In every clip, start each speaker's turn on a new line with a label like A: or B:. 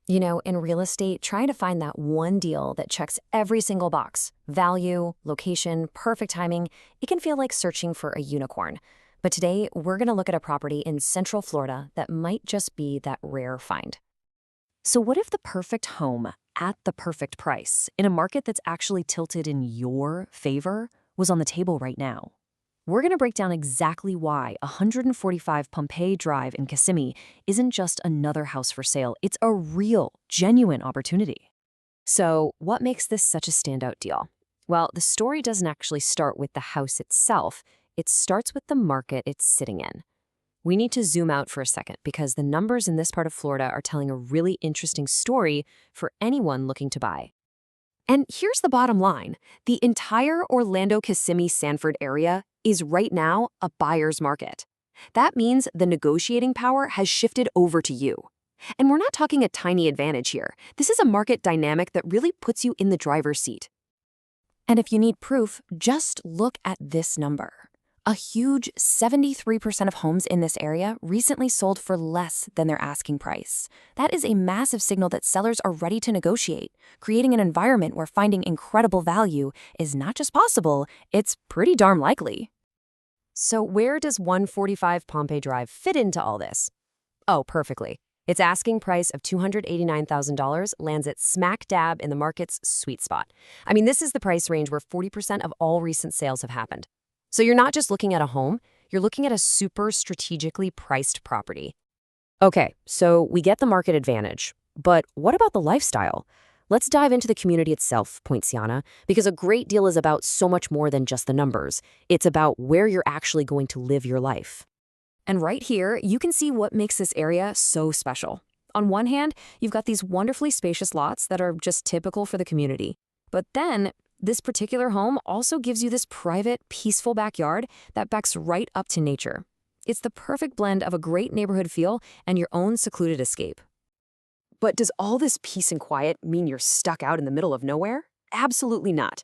A: In real estate, trying to find that one deal that checks every single box, value, location, perfect timing, it can feel like searching for a unicorn. But today, we're going to look at a property in Central Florida that might just be that rare find. So what if the perfect home at the perfect price in a market that's actually tilted in your favor was on the table right now? We're going to break down exactly why 145 Pompei Drive in Kissimmee isn't just another house for sale. It's a real, genuine opportunity. So what makes this such a standout deal? Well, the story doesn't actually start with the house itself. It starts with the market it's sitting in. We need to zoom out for a second because the numbers in this part of Florida are telling a really interesting story for anyone looking to buy. And here's the bottom line. The entire Orlando-Kissimmee-Sanford area is right now a buyer's market. That means the negotiating power has shifted over to you. And we're not talking a tiny advantage here. This is a market dynamic that really puts you in the driver's seat. And if you need proof, just look at this number. A huge 73% of homes in this area recently sold for less than their asking price. That is a massive signal that sellers are ready to negotiate, creating an environment where finding incredible value is not just possible, it's pretty darn likely. So where does 145 Pompei Drive fit into all this? Oh, perfectly. Its asking price of $289,000 lands it smack dab in the market's sweet spot. I mean, this is the price range where 40% of all recent sales have happened. So you're not just looking at a home, you're looking at a super strategically priced property. Okay, so we get the market advantage, but what about the lifestyle? Let's dive into the community itself, Poinciana, because a great deal is about so much more than just the numbers. It's about where you're actually going to live your life. And right here, you can see what makes this area so special. On one hand, you've got these wonderfully spacious lots that are just typical for the community. But then, this particular home also gives you this private, peaceful backyard that backs right up to nature. It's the perfect blend of a great neighborhood feel and your own secluded escape. But does all this peace and quiet mean you're stuck out in the middle of nowhere? Absolutely not.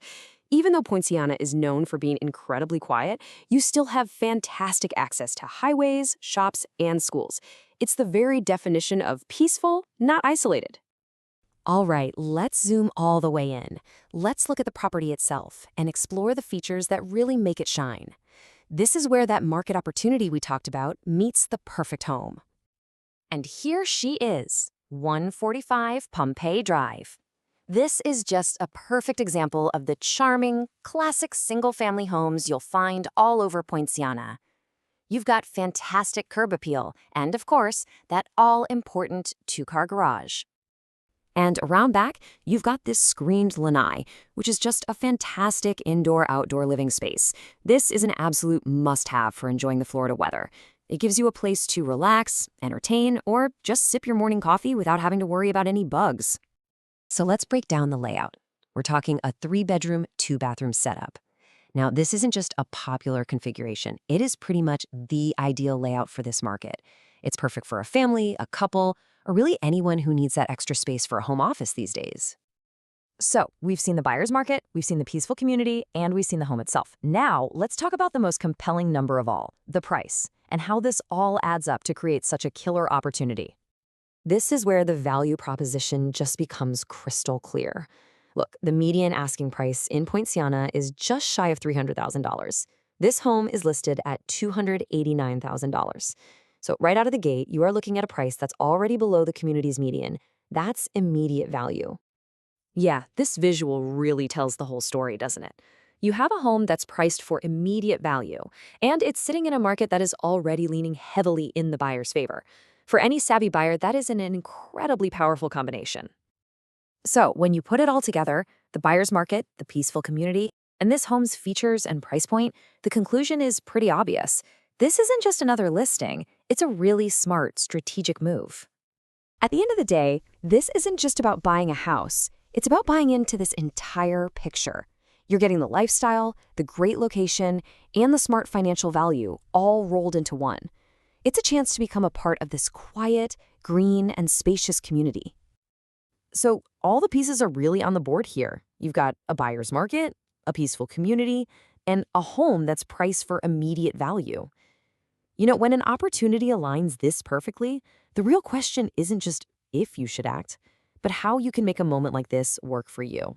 A: Even though Poinciana is known for being incredibly quiet, you still have fantastic access to highways, shops, and schools. It's the very definition of peaceful, not isolated. All right, let's zoom all the way in. Let's look at the property itself and explore the features that really make it shine. This is where that market opportunity we talked about meets the perfect home. And here she is, 145 Pompei Drive. This is just a perfect example of the charming, classic single-family homes you'll find all over Poinciana. You've got fantastic curb appeal and, of course, that all-important two-car garage. And around back, you've got this screened lanai, which is just a fantastic indoor-outdoor living space. This is an absolute must-have for enjoying the Florida weather. It gives you a place to relax, entertain, or just sip your morning coffee without having to worry about any bugs. So let's break down the layout. We're talking a 3-bedroom, 2-bathroom setup. Now, this isn't just a popular configuration. It is pretty much the ideal layout for this market. It's perfect for a family, a couple, or really anyone who needs that extra space for a home office these days. So, we've seen the buyer's market, we've seen the peaceful community, and we've seen the home itself. Now, let's talk about the most compelling number of all, the price, and how this all adds up to create such a killer opportunity. This is where the value proposition just becomes crystal clear. Look, the median asking price in Poinciana is just shy of $300,000. This home is listed at $289,000. So right out of the gate, you are looking at a price that's already below the community's median. That's immediate value. Yeah, this visual really tells the whole story, doesn't it? You have a home that's priced for immediate value, and it's sitting in a market that is already leaning heavily in the buyer's favor. For any savvy buyer, that is an incredibly powerful combination. So when you put it all together, the buyer's market, the peaceful community, and this home's features and price point, the conclusion is pretty obvious. This isn't just another listing, it's a really smart, strategic move. At the end of the day, this isn't just about buying a house, it's about buying into this entire picture. You're getting the lifestyle, the great location, and the smart financial value all rolled into one. It's a chance to become a part of this quiet, green, and spacious community. So all the pieces are really on the board here. You've got a buyer's market, a peaceful community, and a home that's priced for immediate value. You know, when an opportunity aligns this perfectly, the real question isn't just if you should act, but how you can make a moment like this work for you.